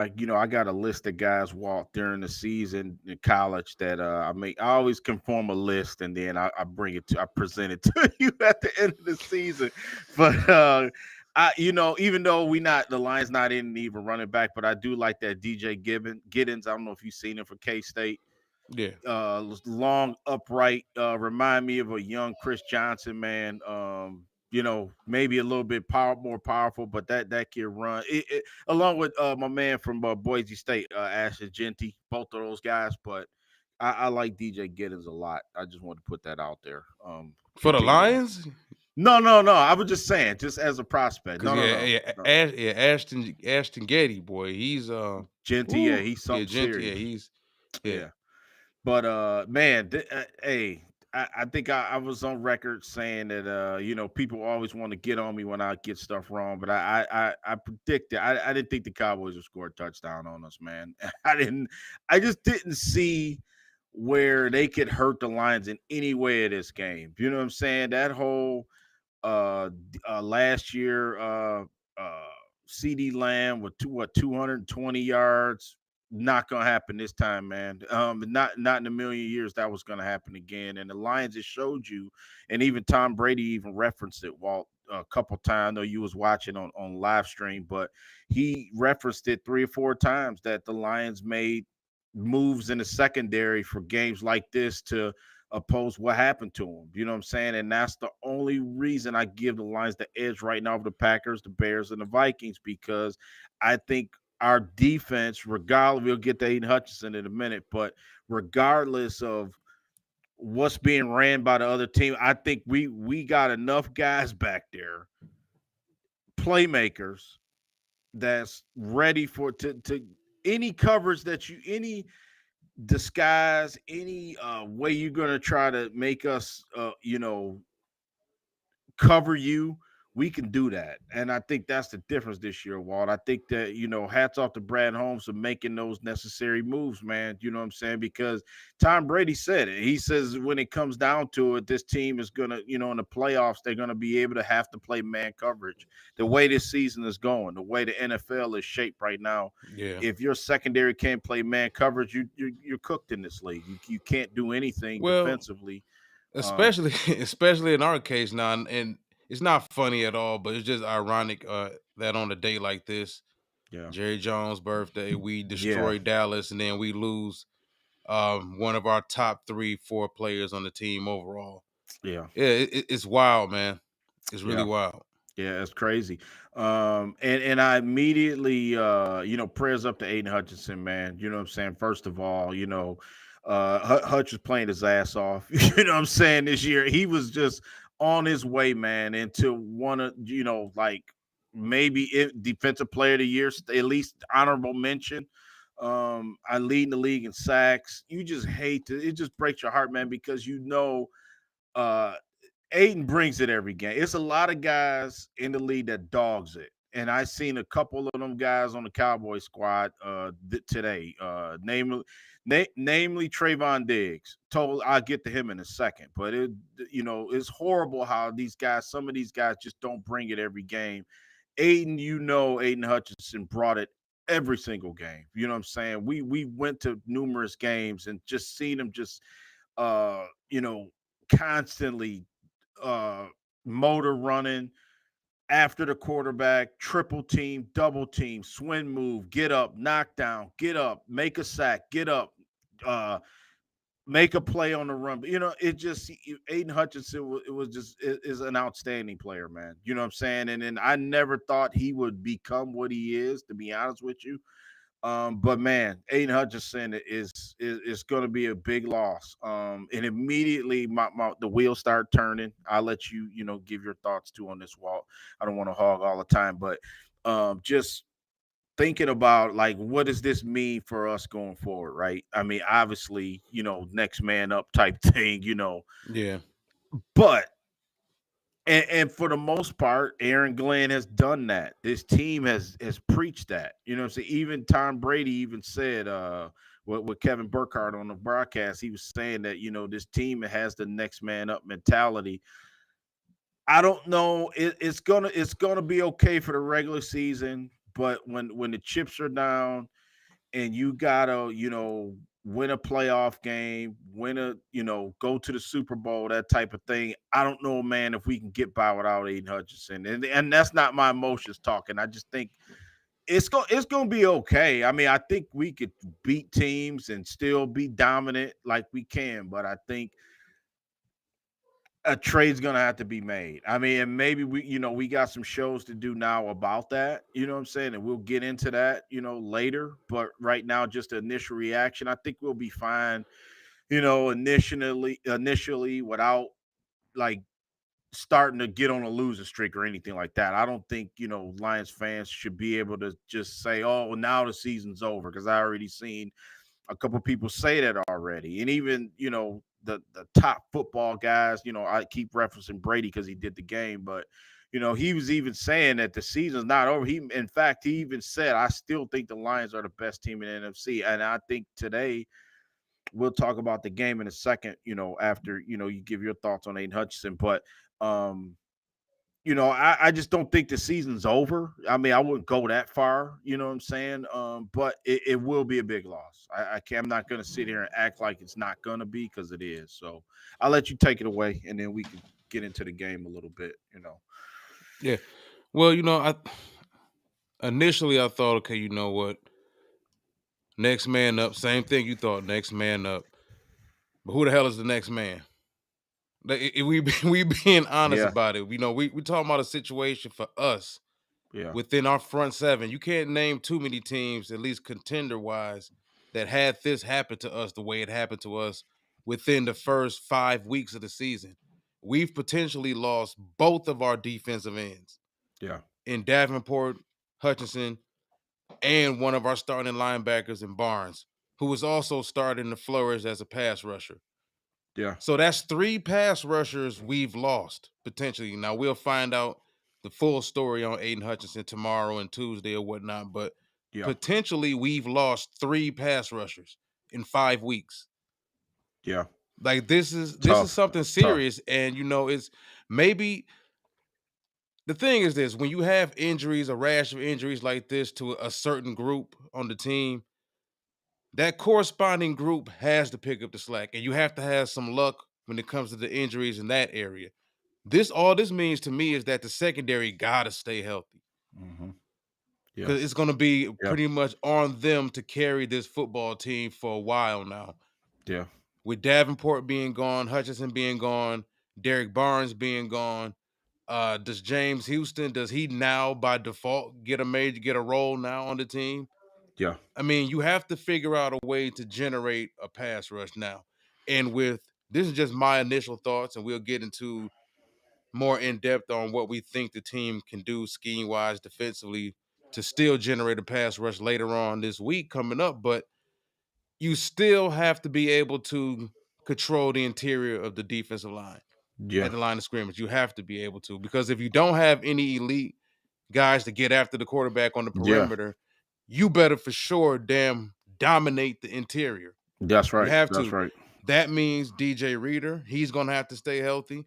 I got a list of guys walked during the season in college that I always conform a list and then I present it to you at the end of the season. But even though the Lions not in even running back, but I do like that DJ Giddens. I don't know if you've seen him for K State. Yeah. Long, upright, remind me of a young Chris Johnson, man. Maybe a little bit more powerful, but that kid run along with my man from Boise State, Ashton Genty, both of those guys. But I like DJ Giddens a lot. I just wanted to put that out there. For the Continue on. Lions? No. I was just saying, just as a prospect. Cause No. Ashton Getty, boy, he's Genty, yeah, woo, he's yeah, something Genty, yeah, serious. he's yeah. Yeah. But man, hey, I think I was on record saying that people always want to get on me when I get stuff wrong, but I predicted I didn't think the Cowboys would score a touchdown on us, man. I just didn't see where they could hurt the Lions in any way of this game. You know what I'm saying? That whole last year uh CD Lamb with 220 yards. Not gonna happen this time, man. Not in a million years that was gonna happen again. And the Lions, it showed you, and even Tom Brady even referenced it, Walt, a couple times. I know you was watching on live stream, but he referenced it 3 or 4 times that the Lions made moves in the secondary for games like this to oppose what happened to them. You know what I'm saying? And that's the only reason I give the Lions the edge right now over the Packers, the Bears, and the Vikings, because I think our defense, regardless, we'll get to Aiden Hutchinson in a minute, but regardless of what's being ran by the other team, I think we got enough guys back there, playmakers, that's ready for to any coverage that any disguise, any way you're gonna try to make us cover you, we can do that. And I think that's the difference this year, Walt. I think that, hats off to Brad Holmes for making those necessary moves, man. You know what I'm saying? Because Tom Brady said it. He says when it comes down to it, this team is going to, in the playoffs, they're going to be able to have to play man coverage. The way this season is going, the way the NFL is shaped right now, Yeah. if your secondary can't play man coverage, you're cooked in this league. You can't do anything Well, defensively. Um, especially especially in our case now, and it's not funny at all, but it's just ironic that on a day like this, yeah. Jerry Jones' birthday, we Yeah. destroy Dallas, and then we lose one of our top 3, 4 players on the team overall. Yeah. Yeah, it's wild, man. It's really Yeah. wild. Yeah, it's crazy. And I immediately prayers up to Aiden Hutchinson, man. You know what I'm saying? First of all, Hutch was playing his ass off. You know what I'm saying? This year. He was just on his way, man, into one of, like maybe defensive player of the year, at least honorable mention. I lead in the league in sacks. You just hate to, it just breaks your heart, man, because uh Aiden brings it every game. It's a lot of guys in the league that dogs it. And I seen a couple of them guys on the Cowboy squad today. Namely Trayvon Diggs. I'll get to him in a second. But it's horrible how some of these guys just don't bring it every game. Aiden Hutchinson brought it every single game. You know what I'm saying? We went to numerous games and just seen him just uh, you know, constantly uh motor running after the quarterback, triple team, double team, swing move, get up, knock down, get up, make a sack, get up, uh make a play on the run. But it just Aiden Hutchinson it was just is an outstanding player, man. You know what I'm saying? And I never thought he would become what he is, to be honest with you. But man, Aiden Hutchinson is going to be a big loss. And immediately the wheels start turning. I'll let you give your thoughts too on this, Walt. I don't want to hog all the time, but just thinking about like what does this mean for us going forward, right? I mean, obviously, next man up type thing. Yeah. But and for the most part, Aaron Glenn has done that. This team has preached that. You know what I'm saying? Even Tom Brady even said with Kevin Burkhardt on the broadcast, he was saying that, this team has the next man up mentality. I don't know. It's gonna be okay for the regular season, but when the chips are down and you gotta, win a playoff game, win a, go to the Super Bowl, that type of thing. I don't know, man, if we can get by without Aiden Hutchinson. And that's not my emotions talking. I just think it's gonna be okay. I mean, I think we could beat teams and still be dominant like we can, but I think a trade's gonna have to be made. I mean, and maybe we got some shows to do now about that. You know what I'm saying? And we'll get into that, later. But right now, just the initial reaction, I think we'll be fine. Initially, without like starting to get on a losing streak or anything like that. I don't think Lions fans should be able to just say, "Oh, well, now the season's over," because I already seen a couple people say that already, and even the top football guys. I keep referencing Brady because he did the game, but he was even saying that the season's not over. In fact, he even said, "I still think the Lions are the best team in the NFC," and I think today we'll talk about the game in a second. After you give your thoughts on Aiden Hutchinson, but um, I just don't think the season's over. I mean, I wouldn't go that far, you know what I'm saying? But it will be a big loss. I'm not gonna sit here and act like it's not gonna be because it is. So I'll let you take it away and then we can get into the game a little bit. Yeah. Well, I initially I thought, okay, you know what? Next man up. Same thing you thought. Next man up. But who the hell is the next man? Like, we being honest Yeah, about it. We talking about a situation for us yeah, within our front seven. You can't name too many teams, at least contender wise, that had this happen to us the way it happened to us within the first 5 weeks of the season. We've potentially lost both of our defensive ends yeah, in Davenport, Hutchinson, and one of our starting linebackers in Barnes, who was also starting to flourish as a pass rusher. yeah, So that's 3 pass rushers we've lost potentially. Now we'll find out the full story on Aiden Hutchinson tomorrow and Tuesday or whatnot, but yeah, potentially we've lost 3 pass rushers in 5 weeks. yeah. Like this is Tough, something tough. serious, and it's maybe the thing is this: when you have injuries, a rash of injuries like this to a certain group on the team, that corresponding group has to pick up the slack, and you have to have some luck when it comes to the injuries in that area. All this means to me is that the secondary gotta stay healthy Hmm. Yeah, because it's gonna be yeah, pretty much on them to carry this football team for a while now. yeah, With Davenport being gone, Hutchinson being gone, Derek Barnes being gone, does James Houston, does he now by default get a role now on the team? yeah, I mean, you have to figure out a way to generate a pass rush now. And with this is just my initial thoughts, and we'll get into more in depth on what we think the team can do scheme wise defensively to still generate a pass rush later on this week coming up. But you still have to be able to control the interior of the defensive line yeah, at the line of scrimmage. You have to be able to, because if you don't have any elite guys to get after the quarterback on the yeah. perimeter, you better for sure damn dominate the interior. That's You right. have That's to. right. That means DJ Reader, he's gonna have to stay healthy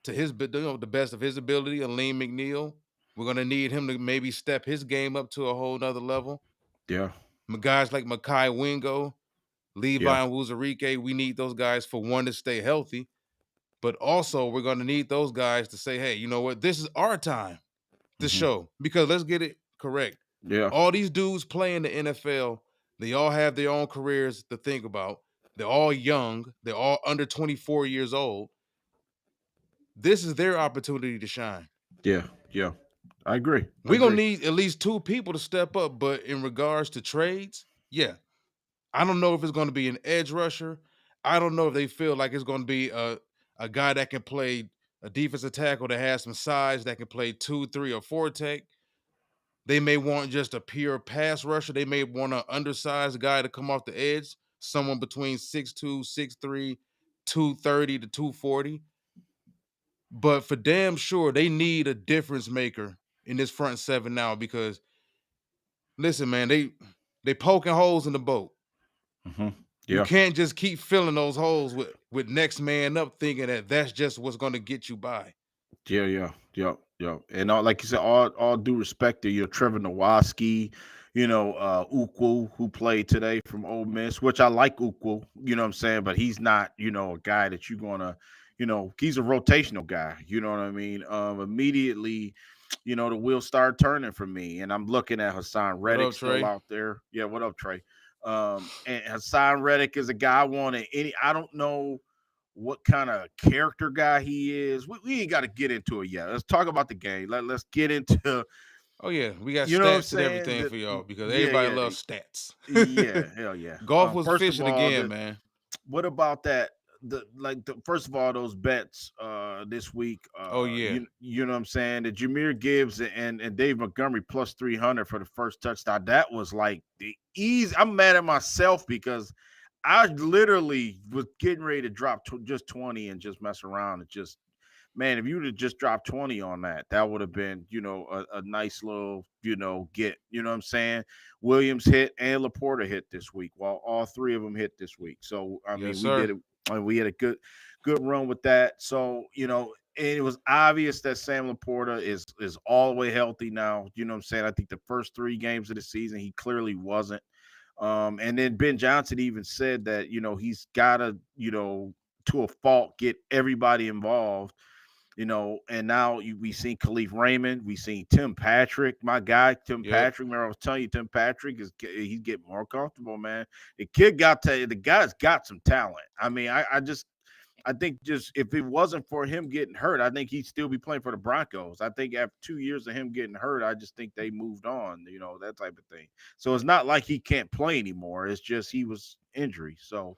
to the best of his ability. Aleem McNeil, we're gonna need him to maybe step his game up to a whole nother level. Yeah, Guys like Makai Wingo, yeah, Levi and Wuzarike, we need those guys for one to stay healthy, but also we're gonna need those guys to say, hey, you know what? This is our time to hmm, show, because let's get it correct. yeah, All these dudes play in the NFL. They all have their own careers to think about. They're all young. They're all under 24 years old. This is their opportunity to shine. yeah, yeah. I agree. I We're gonna agree. need at least 2 people to step up. But in regards to trades, yeah, I don't know if it's gonna be an edge rusher. I don't know if they feel like it's gonna be a guy that can play a defensive tackle that has some size that can play 2, 3, or 4 tech. They may want just a pure pass rusher. They may want an undersized guy to come off the edge, someone between 6'2", 6'3", 230 to 240. But for damn sure, they need a difference maker in this front seven now, because listen, man, they poking holes in the boat. Hmm. You Yeah, can't just keep filling those holes with next man up, thinking that that's just what's going to get you by. Yeah, yeah, yep. And like you said, all due respect to Trevor Nowaski, Ukwu, who played today from Ole Miss, which I like Ukwu, you know what I'm saying, but he's not, a guy that you're gonna, he's a rotational guy, you know what I mean? Immediately, the wheels start turning for me, and I'm looking at Hassan What Reddick up, still Trey? out there. Yeah, what up, Trey? And Hassan Reddick is a guy I want to any. I don't know what kind of character guy he is. We ain't got to get into it yet. Let's talk about the game. Let's get into, Oh yeah, we got you know what I'm stats and saying? everything for y'all because Yeah, everybody yeah, loves stats. yeah, hell yeah. Golf was First of efficient all, again, man. what about that? First of all, those bets this week, Oh yeah, you know what I'm saying? The Jameer Gibbs and Dave Montgomery plus 300 for the first touchdown. That was like the easy. I'm mad at myself because I literally was getting ready to drop just 20 and just mess around and just, man, if you would have just dropped 20 on that, that would have been, a nice little, get, you know what I'm saying? Williams hit and Laporta hit this week. Well, all three of them hit this week. So, I yes mean, we did sir. it. We had a good run with that. So, and it was obvious that Sam Laporta is all the way healthy now. You know what I'm saying? I think the first 3 games of the season, he clearly wasn't. And then Ben Johnson even said that, he's got to, to a fault, get everybody involved, and now we seen Khalif Raymond, we seen Tim Patrick, my guy Tim Yep. Patrick. Remember, I was telling you, Tim Patrick he's getting more comfortable, man. The guy's got some talent. I mean, I think just if it wasn't for him getting hurt, I think he'd still be playing for the Broncos. I think after 2 years of him getting hurt, I just think they moved on, that type of thing. So it's not like he can't play anymore. It's just he was injury. So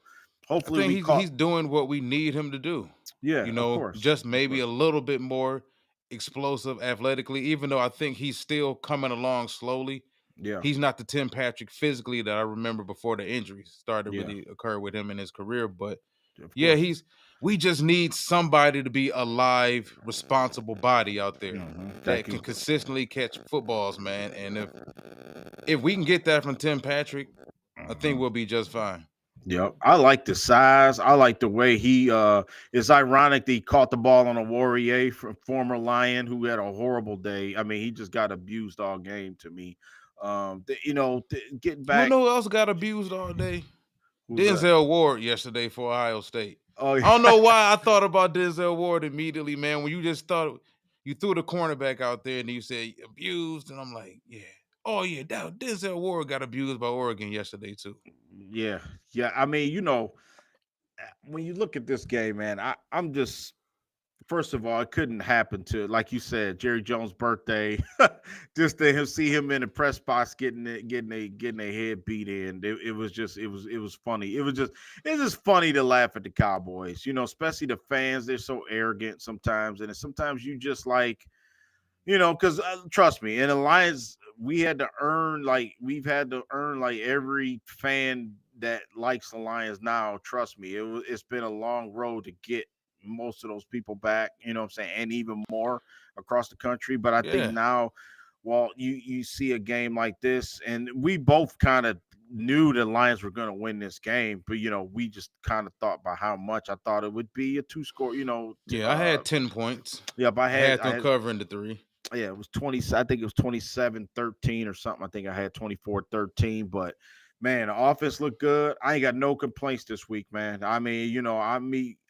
I hopefully think we he's caught. he's doing what we need him to do. Yeah, You of know, course, just of maybe a course. little bit more explosive athletically, even though I think he's still coming along slowly. Yeah, He's not the Tim Patrick physically that I remember before the injuries started to yeah, really occur with him in his career. But of yeah, course. we just need somebody to be a live, responsible body out there That that can. can consistently catch footballs, man. And if we can get that from Tim Patrick, I think Mhm. we'll be just fine. Yep. I like the size. I like the way he it's ironic that he caught the ball on a Warrior from former Lion who had a horrible day. I mean, he just got abused all game to me. Getting You wanna back, know who else got abused all day? who's that? Denzel Ward yesterday for Ohio State. Oh I don't yeah. know why I thought about Denzel Ward immediately, man. When you just thought you threw the cornerback out there and you said abused, and I'm like, yeah. Oh yeah, that Denzel Ward got abused by Oregon yesterday too. Yeah. Yeah. I mean, when you look at this game, man, I'm just, first of all, it couldn't happen to, like you said, Jerry Jones' birthday. Just to see him in the press box getting a head beat in. It was just it was funny. It's just funny to laugh at the Cowboys. Especially the fans. They're so arrogant sometimes, and sometimes you just like, because trust me, in Alliance, we've had to earn like every fan that likes the Lions now. Trust me, it's been a long road to get most of those people back. You know what I'm saying, and even more across the country. But I think Yeah. now, well, you see a game like this, and we both kind of knew the Lions were going to win this game, but we just kind of thought by how much. I thought it would be a two score. Yeah, I had 10 points. Yeah, but I had I them had covering the three. yeah, it was 20. I think it was 27-13 or something. I think I had 24-13. But man, the offense looked good. I ain't got no complaints this week, man. I mean,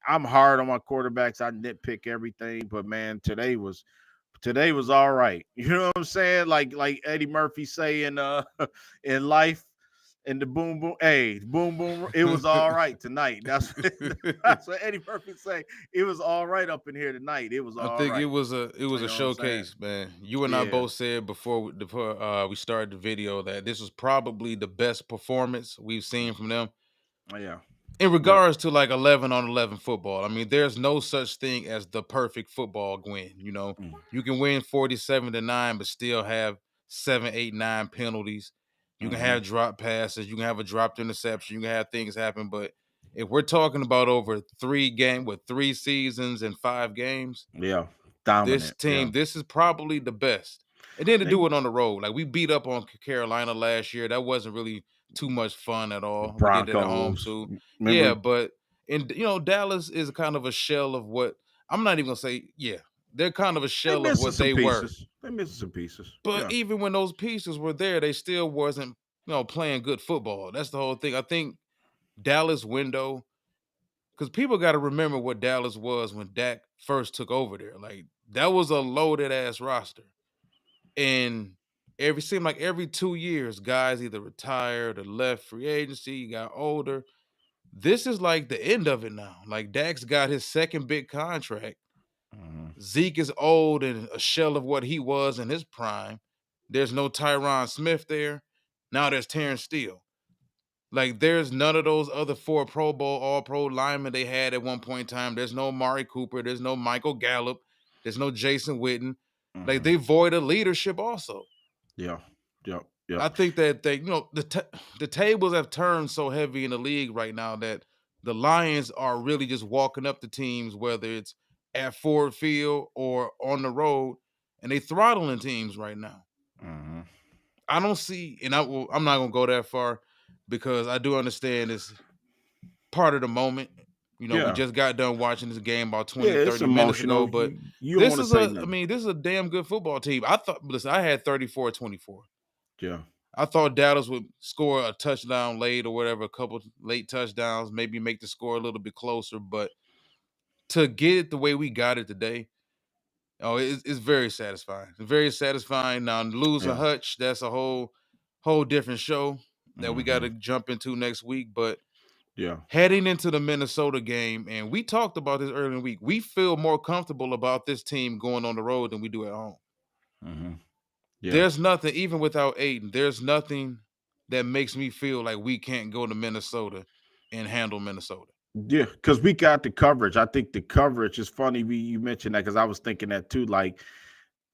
I'm hard on my quarterbacks. I nitpick everything, but man, today was all right. You know what I'm saying? Like Eddie Murphy say in in life, and the boom boom, hey, boom boom, it was all right tonight. That's what Eddie Murphy say. It was all right up in here tonight. It was I all think it right. was a You know what I'm saying? showcase, man. You and I Yeah. both said before we started the video that this was probably the best performance we've seen from them Oh, yeah. in Yep. regards to like 11 on 11 football. I mean, there's no such thing as the perfect football win. Mm. You can win 47-9, but still have 7, 8, 9 penalties. You can Mhm. have drop passes. You can have a dropped interception. You can have things happen. But if we're talking about over 3 seasons and 5 games, Yeah. this Dominant. Yeah. team, this is probably the best. And then to do They it on the road, like we beat up on Carolina last year. That wasn't really too much fun at the all. We did it at home Broncos. too. Yeah, Remember? but and Dallas is kind of a shell of what I'm not even gonna say. Yeah, they're kind of a They shell of missing what some they were. pieces. They missing some pieces. But Yeah. even when those pieces were there, they still wasn't, playing good football. That's the whole thing. I think Dallas window, because people got to remember what Dallas was when Dak first took over there. Like that was a loaded ass roster, and seemed like every 2 years, guys either retired or left free agency, got older. This is like the end of it now. Like Dak's got his second big contract. Mhm. Zeke is old and a shell of what he was in his prime. There's no Tyron Smith there. Now there's Terrence Steele. Like there's none of those other four Pro Bowl, All Pro linemen they had at one point in time. There's no Mari Cooper. There's no Michael Gallup. There's no Jason Witten. Like Mhm. they void of leadership also. Yeah. Yep. Yep. I think that the tables have turned so heavy in the league right now that the Lions are really just walking up to teams, whether it's at Ford Field or on the road, and they throttling teams right now. Mhm. I don't see, and I'm not gonna go that far because I do understand it's part of the moment. We Yeah. just got done watching this game about Yeah. 20, It's 30 minutes ago, emotional. but You don't want to say I nothing. mean, this is a damn good football team. Listen, I had 34-24. Yeah. I thought Dallas would score a touchdown late or whatever, a couple late touchdowns, maybe make the score a little bit closer. But to get it the way we got it today, it's very satisfying. It's very satisfying. Now losing Yeah. Hutch, that's a whole different show that we got Mhm. to jump into next week. But Yeah. heading into the Minnesota game, and we talked about this earlier in the week, we feel more comfortable about this team going on the road than we do at home. Mhm. Yeah. There's nothing, even without Aiden, there's nothing that makes me feel like we can't go to Minnesota and handle Minnesota. Yeah, because we got the coverage. I think the coverage is funny. You mentioned that because I was thinking that too. Like,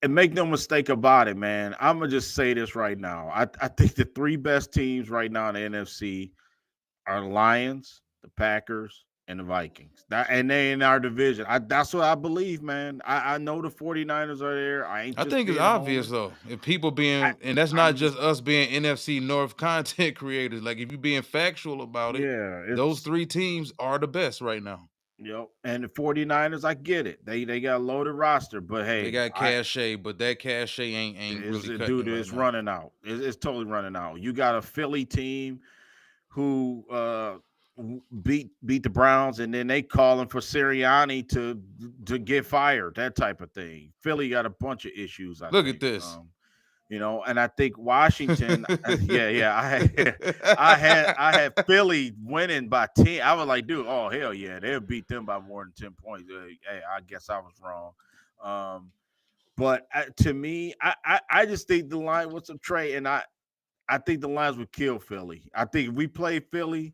and make no mistake about it, man. I'm gonna just say this right now. I think the three best teams right now in the NFC are the Lions, the Packers, and the Vikings. And they in our division. That's what I believe, man. I know the 49ers are there. I ain't I just think it's being a homer. obvious though. If people I, and that's not I'm just just us being NFC North content creators. Like if you're being factual about it, yeah, those it's three teams are the best right now. and the 49ers, I get it. They got a loaded roster, but They hey, got cachet, but that cachet ain't is really cutting dude, it right it's now. running out. It's totally running out. You got a Philly team who beat the Browns, and then they calling for Sirianni to get fired, that type of thing. Philly got a bunch of issues, I Look at think. this. And I think Washington, yeah, I had Philly winning by 10. I was like, dude, oh hell yeah, they'll beat them by more than 10 points. Hey, I guess I was wrong. But to me, I just think the line was a trade, and I think the Lions would kill Philly. I think if we play Philly,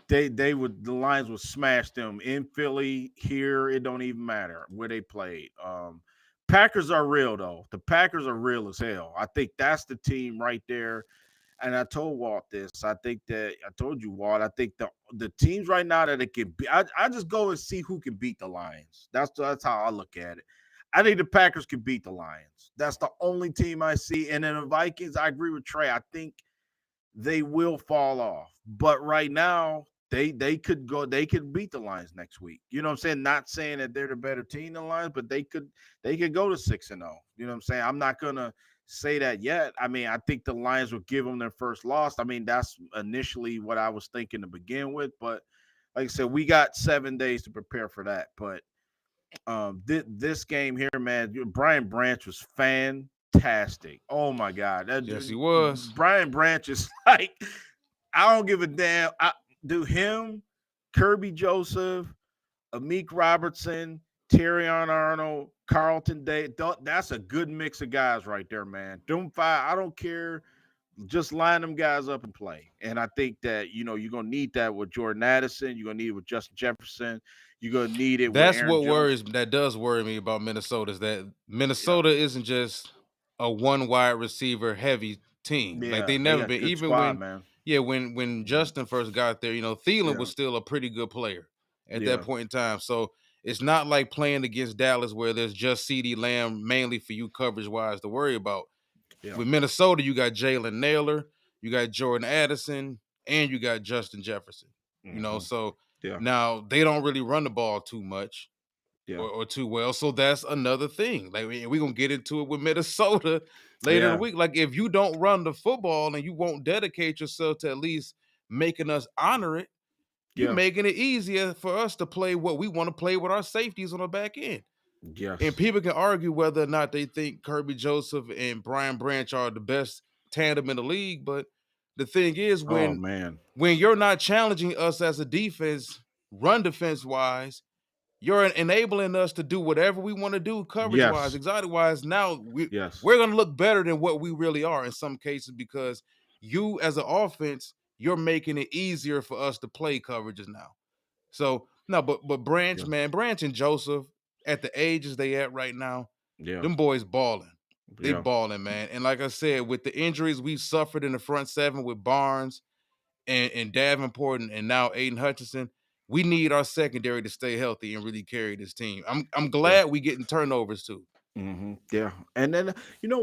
the Lions would smash them in Philly. Here, it don't even matter where they played. Packers are real though. The Packers are real as hell. I think that's the team right there. And I told Walt this. I told you, Walt. I think the teams right now that it can be. I just go and see who can beat the Lions. That's how I look at it. I think the Packers can beat the Lions. That's the only team I see. And then the Vikings, I agree with Trey. I think they will fall off. But right now, they could beat the Lions next week. You know what I'm saying? Not saying that they're the better team than the Lions, but they could go to 6-0. You know what I'm saying? I'm not gonna say that yet. I mean, I think the Lions will give them their first loss. I mean, that's initially what I was thinking to begin with, but like I said, we got 7 days to prepare for that. But this game here, man, Brian Branch was fantastic. Oh my God, Yes, he was. Brian Branch is like, I don't give a damn. I do him, Kirby Joseph, Amik Robertson, Terrion Arnold, Carlton Day. That's a good mix of guys right there, man. Them five, I don't care. Just line them guys up and play. And I think that you're gonna need that with Jordan Addison. You're gonna need it with Justin Jefferson. You're gonna need it with That's Aaron what Jones. that does worry me about Minnesota is that Yeah, Minnesota isn't just a one wide receiver heavy team. Like yeah, they they never got a been. good Even squad, when man. when Mhm. Justin first got there, Thielen Yeah, was still a pretty good player at that yeah, point in time. So it's not like playing against Dallas where there's just CD Lamb mainly for you coverage wise to worry about. yeah. With Minnesota, you got Jalen Naylor, you got Jordan Addison, and you got Justin Jefferson. Hmm. So Yeah. now they don't really run the ball too much. Yeah. or too well. So that's another thing. Like we're gonna get into it with Minnesota later in the Yeah. week. Like if you don't run the football and you won't dedicate yourself to at least making us honor it, you Yeah. making it easier for us to play what we want to play with our safeties on the back end. And Yes. people can argue whether or not they think Kirby Joseph and Brian Branch are the best tandem in the league. But the thing is, Oh man. when you're not challenging us as a defense, run defense wise, you're enabling us to do whatever we want to do, coverage wise, Yes. exotic wise. Now Yes. we're gonna look better than what we really are in some cases because you, as an offense, you're making it easier for us to play coverages now. So no, but Branch, Yeah. man, Branch and Joseph at the ages they at right now, Yeah. them boys balling. They Yeah. balling, man. And like I said, with the injuries we've suffered in the front seven with Barnes and Davenport and now Aiden Hutchinson, we need our secondary to stay healthy and really carry this team. I'm Yeah. glad we getting turnovers too. Yeah. And then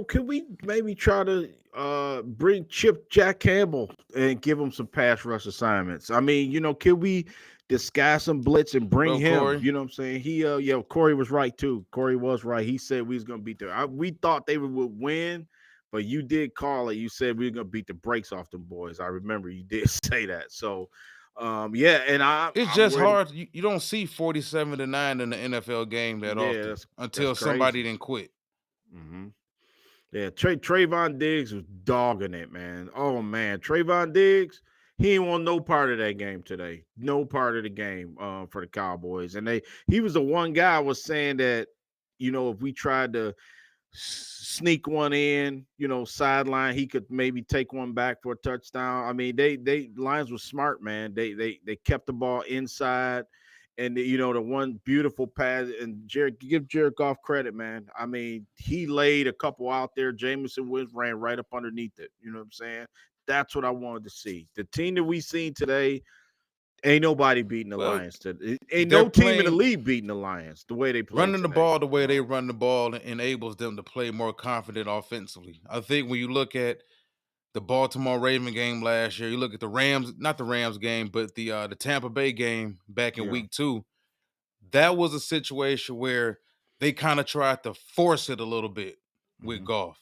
could we maybe try to bring Chip Jack Campbell and give him some pass rush assignments? I mean, could we disguise some blitz and bring Well, him? Corey, You know what I'm saying? He yeah, Corey was right too. Corey was right. He said we was gonna beat we thought they would win, but you did call it. You said we were gonna beat the brakes off them boys. I remember you did say that. So yeah, and it's I'm just ready. hard. You don't see 47-9 in the NFL game that Yeah, often that's until somebody crazy. didn't quit. hmm Yeah, Trayvon Diggs was dogging it, man. Oh man, Trayvon Diggs, he ain't want no part of that game today. No part of the game for the Cowboys. And he was the one guy was saying that, if we tried to sneak one in, sideline, he could maybe take one back for a touchdown. I mean, they Lions was smart, man. They kept the ball inside. And the one beautiful pass, and give Jared Goff credit, man. I mean, he laid a couple out there. Jameson Woods ran right up underneath it. You know what I'm saying? That's what I wanted to see. The team that we seen today, ain't nobody beating the Well, Lions. Ain't they're no team in the playing league beating the Lions the way they played running the today. ball the way they run the ball enables them to play more confident offensively. I think when you look at the Baltimore Raven game last year, you look at the Rams, not the Rams game, but the Tampa Bay game back in Yeah. week 2, that was a situation where they kind of tried to force it a little bit with hmm Goff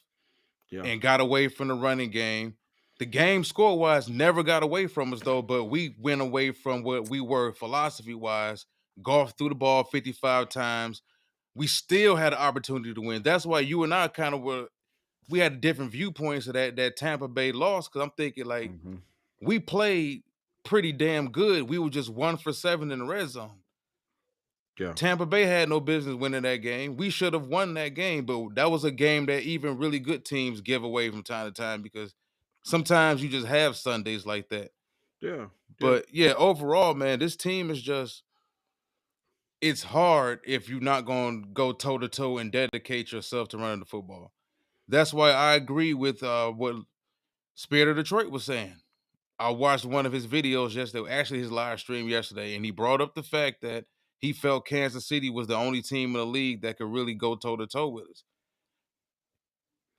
Yeah. and got away from the running game. The game score wise never got away from us though, but we went away from what we were philosophy wise. Goff threw the ball 55 times. We still had an opportunity to win. That's why you and I kind of we had different viewpoints of that Tampa Bay loss. Cause I'm thinking like hmm we played pretty damn good. We were just 1 for 7 in the red zone. Yeah. Tampa Bay had no business winning that game. We should have won that game, but that was a game that even really good teams give away from time to time because sometimes you just have Sundays like that. Yeah. Yeah. But yeah, overall, man, this team is just it's hard if you're not going to go toe to toe and dedicate yourself to running the football. That's why I agree with what Spirit of Detroit was saying. I watched one of his videos yesterday, actually his live stream yesterday, and he brought up the fact that he felt Kansas City was the only team in the league that could really go toe to toe with us.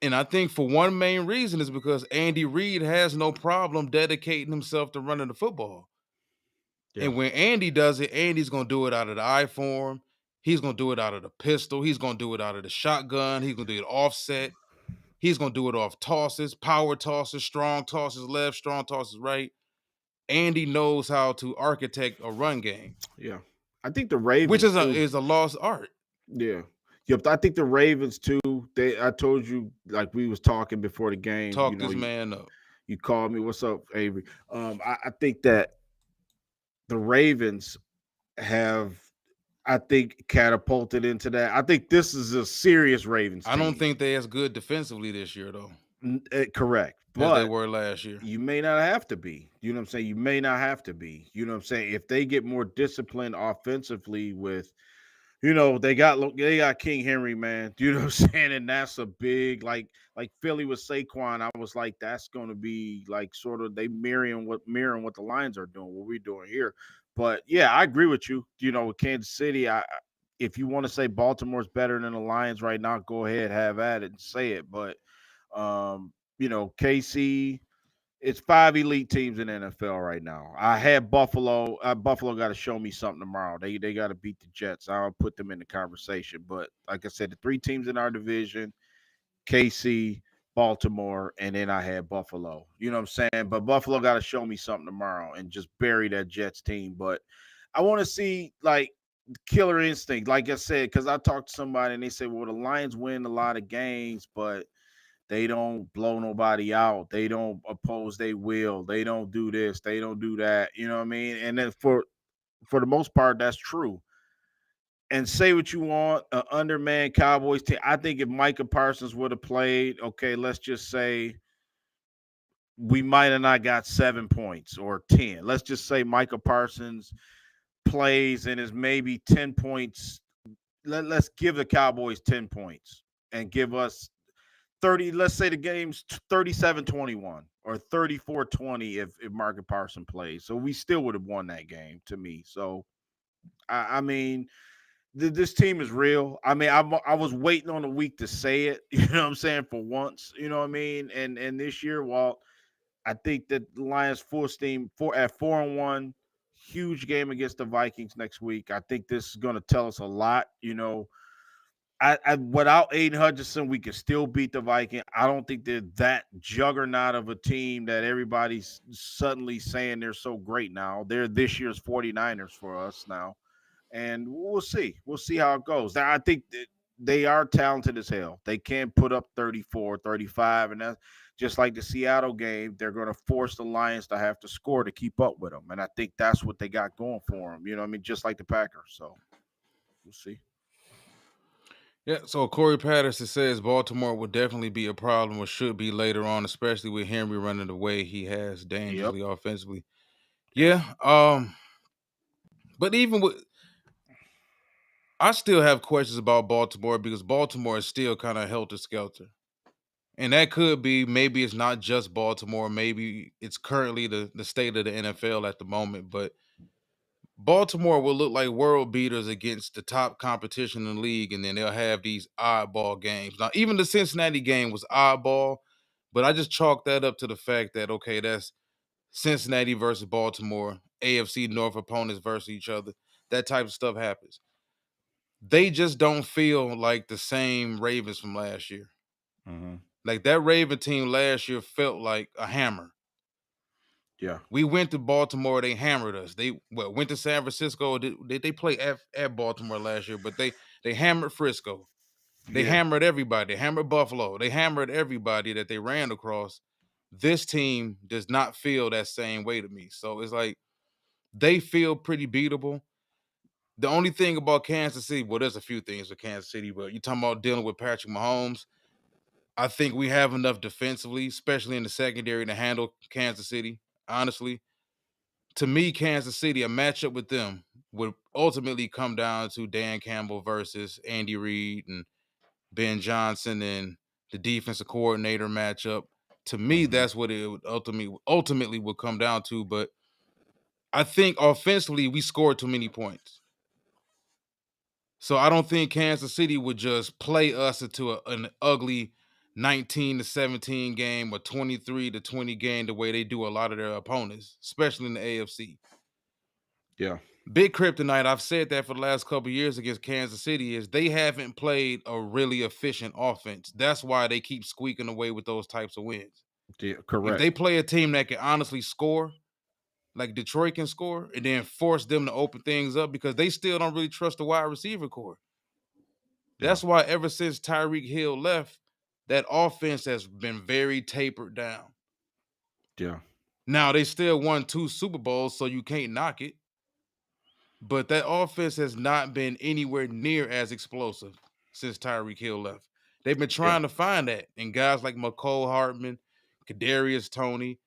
And I think for one main reason is because Andy Reid has no problem dedicating himself to running the football. Yeah. And when Andy does it, Andy's gonna do it out of the I form. He's gonna do it out of the pistol. He's gonna do it out of the shotgun. He's gonna do it offset. He's gonna do it off tosses, power tosses, strong tosses left, strong tosses right. Andy knows how to architect a run game, Yeah. I think the which Ravens too. is a lost art. Yeah. Yep. I think the Ravens too. I told you like we was talking before the game. Talk this man up. You called me. What's up, Avery? I think that the Ravens have, I think, catapulted into that. I think this is a serious Ravens I don't team. think they as good defensively this year though Correct. as they But were last year. you may not have to be. You know what I'm saying? You may not have to be. You know what I'm saying? If they get more disciplined offensively with, they got King Henry, man. You know what I'm saying? And that's a big like Philly with Saquon. I was like, that's gonna be like sort of they mirroring what the Lions are doing, what we're doing here. But yeah, I agree with you. With Kansas City, if you want to say Baltimore's better than the Lions right now, go ahead, have at it and say it. But KC It's 5 elite teams in the NFL right now. I had Buffalo. Buffalo got to show me something tomorrow. They got to beat the Jets. I'll put them in the conversation. But like I said, the 3 teams in our division: KC, Baltimore, and then I had Buffalo. You know what I'm saying? But Buffalo got to show me something tomorrow and just bury that Jets team. But I want to see like killer instinct. Like I said, because I talked to somebody and they said, "Well, the Lions win a lot of games, but." They don't blow nobody out. They don't oppose their will. They don't do this. They don't do that. You know what I mean? And then for the most part, that's true. And say what you want, an underman Cowboys team. I think if Micah Parsons would have played, okay, let's just say we might have not got 7 points or 10. Let's just say Micah Parsons plays and is maybe 10 points. Let's give the Cowboys 10 points and give us 30, let's say the game's 37-21 or 34-20 if Marcus Parson plays. So we still would have won that game to me. So I mean, this team is real. I mean, I was waiting on a week to say it, you know what I'm saying, for once, you know what I mean? And this year, Walt, I think that the Lions full steam at 4-1, huge game against the Vikings next week. I think this is going to tell us a lot, you know. I without Aiden Hutchinson, we could still beat the Viking. I don't think they're that juggernaut of a team that everybody's suddenly saying they're so great now. They're this year's 49ers for us now. And we'll see. We'll see how it goes. I think that they are talented as hell. They can put up 34, 35, and that's just like the Seattle game. They're going to force the Lions to have to score to keep up with them. And I think that's what they got going for them. You know what I mean? Just like the Packers. So we'll see. Yeah, so Corey Patterson says Baltimore will definitely be a problem or should be later on, especially with Henry running the way he has Yep. dangerously offensively. Yep. Yeah, but even with I still have questions about Baltimore because Baltimore is still kind of helter skelter. And that could be maybe it's not just Baltimore, maybe it's currently the state of the NFL at the moment, but Baltimore will look like world beaters against the top competition in the league, and then they'll have these oddball games. Now, even the Cincinnati game was oddball, but I just chalk that up to the fact that okay, that's Cincinnati versus Baltimore, AFC North opponents versus each other. That type of stuff happens. They just don't feel like the same Ravens from last year. Mm-hmm. Like that Raven team last year felt like a hammer. Yeah. We went to Baltimore, they hammered us. They went to San Francisco. They play at Baltimore last year, but they hammered Frisco. They Yeah. hammered everybody. They hammered Buffalo. They hammered everybody that they ran across. This team does not feel that same way to me. So it's like they feel pretty beatable. The only thing about Kansas City, well, there's a few things with Kansas City, but you're talking about dealing with Patrick Mahomes. I think we have enough defensively, especially in the secondary, to handle Kansas City. Honestly, to me, Kansas City, a matchup with them would ultimately come down to Dan Campbell versus Andy Reid and Ben Johnson and the defensive coordinator matchup. To me, Mm-hmm. that's what it would ultimately would come down to. But I think offensively, we scored too many points. So I don't think Kansas City would just play us into an ugly 19-17 game or 23-20 game the way they do a lot of their opponents, especially in the AFC. Yeah. Big kryptonite, I've said that for the last couple of years against Kansas City, is they haven't played a really efficient offense. That's why they keep squeaking away with those types of wins. Yeah. If Correct. they play a team that can honestly score, like Detroit can score, and then force them to open things up because they still don't really trust the wide receiver core. Yeah. That's why ever since Tyreek Hill left, that offense has been very tapered down. Yeah. Now they still won 2 Super Bowls, so you can't knock it. But that offense has not been anywhere near as explosive since Tyreek Hill left. They've been Yeah. trying to find that in guys like McCole Hartman, Kadarius Toney,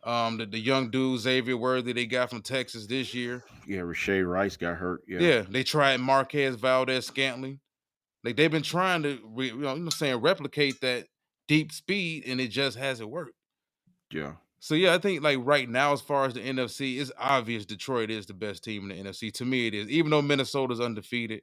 the young dude Xavier Worthy they got from Texas this year. Yeah. Rashay Rice got hurt. Yeah. Yeah, they tried Marquez Valdez Scantling. Like they've been trying to, replicate that deep speed, and it just hasn't worked. Yeah. So yeah, I think like right now, as far as the NFC, it's obvious Detroit is the best team in the NFC. To me, it is. Even though Minnesota's undefeated,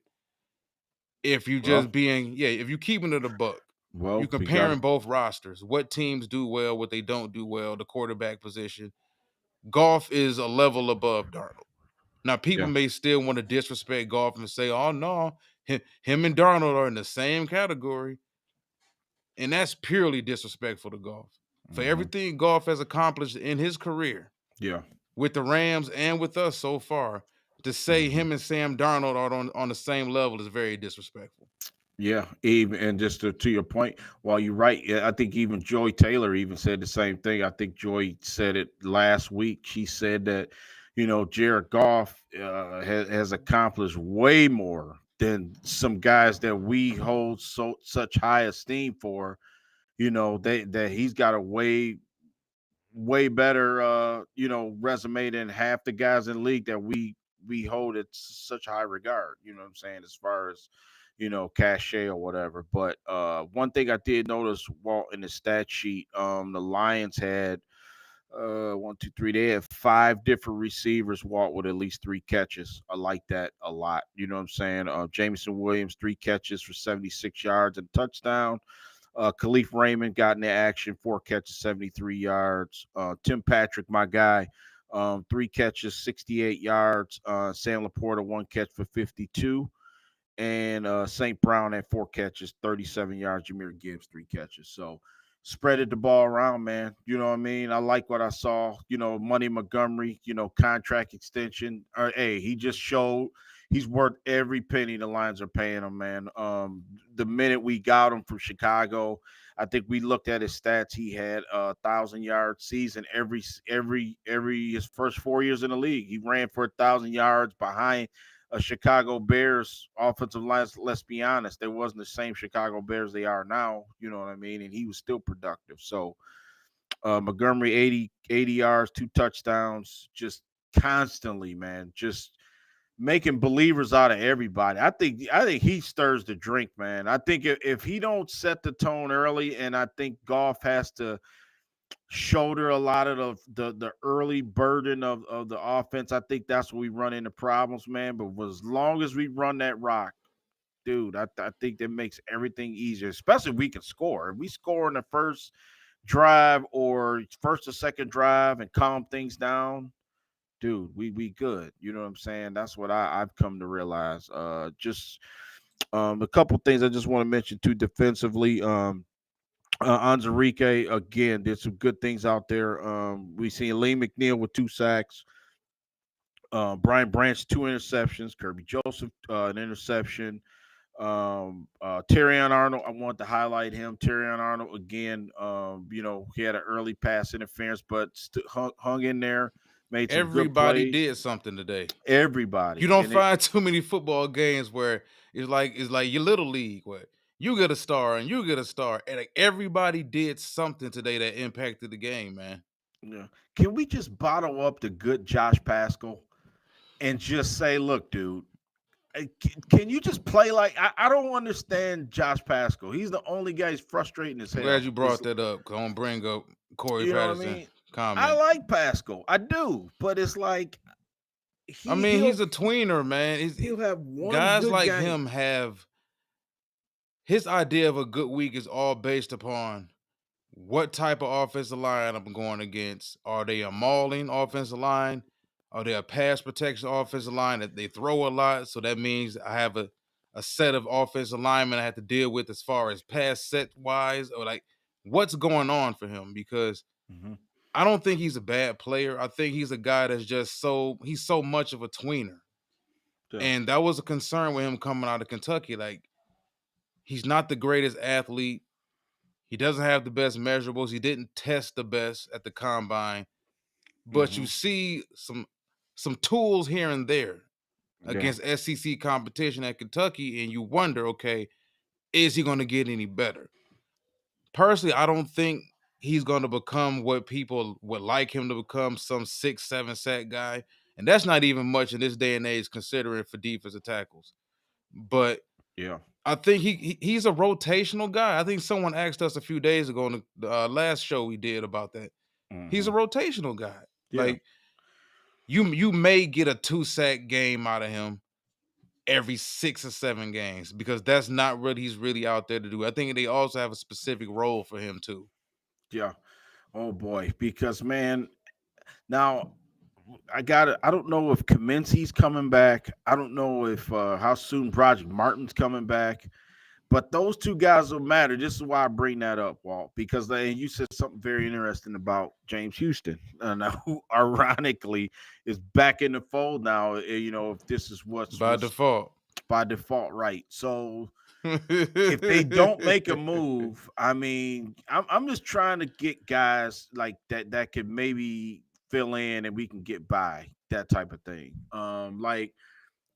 if you Well, just if you keeping it a buck, Well, You we got comparing both rosters, what teams do well, what they don't do well, the quarterback position. Goff is a level above Darnold. Now, people yeah. may still want to disrespect Goff and say, "Oh no, him and Darnold are in the same category," and that's purely disrespectful to Goff. For Hmm. everything Goff has accomplished in his career Yeah. with the Rams and with us so far, to say Hmm. him and Sam Darnold are on the same level is very disrespectful. Yeah, even and just to your point, while you're right, yeah, I think even Joy Taylor even said the same thing. I think Joy said it last week. She said that, Jared Goff has accomplished way more than some guys that we hold such high esteem for. That he's got a way better resume than half the guys in the league that we hold at such high regard, you know what I'm saying, as far as cachet or whatever. But one thing I did notice, Walt, in the stat sheet, the Lions had one, two, three. They had five different receivers, Walt, with at least three catches. I like that a lot. You know what I'm saying? Jameson Williams, 3 catches for 76 yards and touchdown. Khalif Raymond got in the action, 4 catches, 73 yards. Tim Patrick, my guy, 3 catches, 68 yards. Sam Laporta, 1 catch for 52. And St. Brown had 4 catches, 37 yards. Jameer Gibbs, 3 catches. So spreaded the ball around, man. You know what I mean? I like what I saw. Money Montgomery, contract extension. Hey, he just showed he's worth every penny the Lions are paying him, man. The minute we got him from Chicago, I think we looked at his stats. He had a 1,000-yard season every his first 4 years in the league. He ran for 1,000 yards behind a Chicago Bears offensive line. Let's be honest, they wasn't the same Chicago Bears they are now. You know what I mean? And he was still productive. So Montgomery, 80 yards, 2 touchdowns, just constantly, man, just making believers out of everybody. I think he stirs the drink, man. I think if he don't set the tone early, and I think Goff has to shoulder a lot of the early burden of the offense. I think that's where we run into problems, man. But as long as we run that rock, dude, I think that makes everything easier, especially if we can score. If we score in the first drive or first or second drive and calm things down, dude, we good. You know what I'm saying? That's what I've come to realize. Just a couple things I just want to mention too defensively. Anzarike again did some good things out there. We seen Lee McNeil with 2 sacks. Brian Branch 2 interceptions. Kirby Joseph an interception. Terrion Arnold, I want to highlight him. Terrion Arnold again. He had an early pass interference, but hung in there, made some good Everybody plays. did something today. You Everybody don't and it. find too many football games where it's like your little league where you get a star and you get a star, and like everybody did something today that impacted the game, man. Yeah. Can we just bottle up the good Josh Pascal and just say, look, dude, can you just play like I don't understand Josh Pascal. He's the only guy who's frustrating as I'm glad you hell. It's brought that up. 'Cause I'm gonna bring up Corey you know what I Patterson mean? I comment. like Pascal. I do, but it's like I he mean, he's he'll a tweener, man. he'll have one Guys good like game. him have his idea of a good week is all based upon what type of offensive line I'm going against. Are they a mauling offensive line? Are they a pass protection offensive line that they throw a lot? So that means I have a set of offensive linemen I have to deal with as far as pass set wise, or like what's going on for him? Because Hmm. I don't think he's a bad player. I think he's a guy that's just he's so much of a tweener. Yeah. And that was a concern with him coming out of Kentucky. Like, he's not the greatest athlete. He doesn't have the best measurables. He didn't test the best at the combine, but you Hmm. see some tools here and there Yeah. against SEC competition at Kentucky, and you wonder, okay, is he going to get any better? Personally, I don't think he's going to become what people would like him to become, some 6, 7 sack guy, and that's not even much in this day and age, considering for defensive tackles. But Yeah. I think he's a rotational guy. I think someone asked us a few days ago on the last show we did about that. He's a Hmm. rotational guy. Yeah. Like you may get a 2 sack game out of him, every 6 or 7 games because that's not what he's really out there to do. I think they also have a specific role for him too. Yeah. Oh boy, because man, now I don't know if Kaminsky's coming back. I don't know if how soon Project Martin's coming back. But those two guys will matter. This is why I bring that up, Walt, because and you said something very interesting about James Houston, who ironically is back in the fold now. If this is By what's default. by default, right? So if they don't make a move, I mean, I'm just trying to get guys like that could maybe fill in and we can get by that type of thing. Like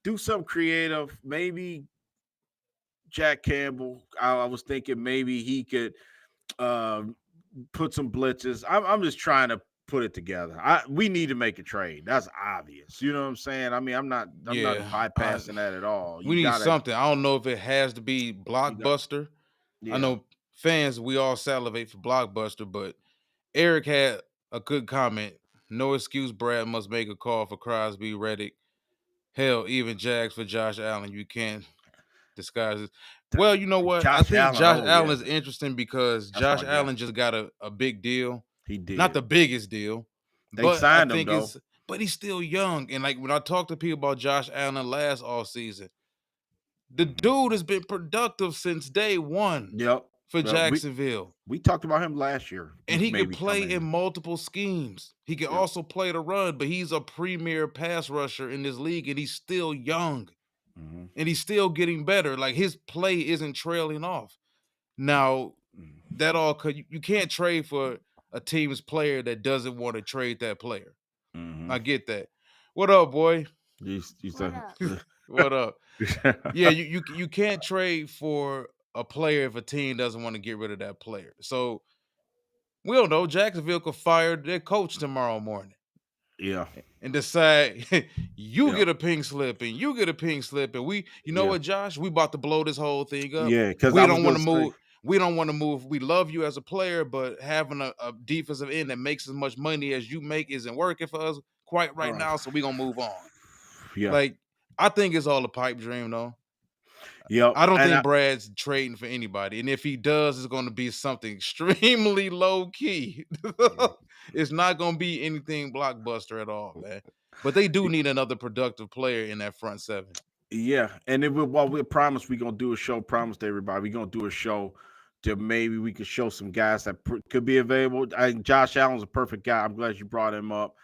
do something creative, maybe Jack Campbell. I was thinking maybe he could um, put some blitzes. I'm just trying to put it together. We need to make a trade. That's obvious. You know what I'm saying? I mean, I'm not Yeah, bypassing that at all. we You need gotta something. I don't know if it has to be you got Blockbuster. I yeah. know fans, we all salivate for Blockbuster, but Eric had a good comment. No excuse, Brad must make a call for Crosby, Reddick. Hell, even Jags for Josh Allen. You can't disguise it. Well, you know what? I Josh think Allen. Josh Oh Allen yeah, is interesting because that's Josh my guy. Allen just got a big deal. He Not did. the biggest deal, They but I signed him think though. but he's still young. And like when I talk to people about Josh Allen last all season, the Mhm. dude has been productive since day one Yep. for Well, Jacksonville. we talked about him last year. And he could Maybe play coming in here. multiple schemes. He can Yep. also play the run, but he's a premier pass rusher in this league, and he's still young Hmm. and he's still getting better. Like his play isn't trailing off. Now, that all could you can't trade for a team's player that doesn't want to trade that player. Hmm. I get that. What up, boy? You What said. up? What up? Yeah, you can't trade for a player if a team doesn't want to get rid of that player. So we don't know. Jacksonville could fire their coach tomorrow morning Yeah. and decide you Yeah. get a pink slip and you get a pink slip. And you know Yeah. what, Josh? We about to blow this whole thing up. Yeah. Because I We was don't want gonna to say. move. We don't want to move. We love you as a player, but having a defensive end that makes as much money as you make isn't working for us quite right Uh, now. So we're gonna move on. yeah. Like, I think it's all a pipe dream, though. Yep. I don't And think Brad's trading for anybody. And if he does, it's going to be something extremely low key. It's not going to be anything blockbuster at all, man. But they do need another productive player in that front seven. yeah, and then while we promise we're gonna do a show, promised everybody we're gonna do a show to maybe we could show some guys that could be available. I think Josh Allen's a perfect guy. I'm glad you brought him up.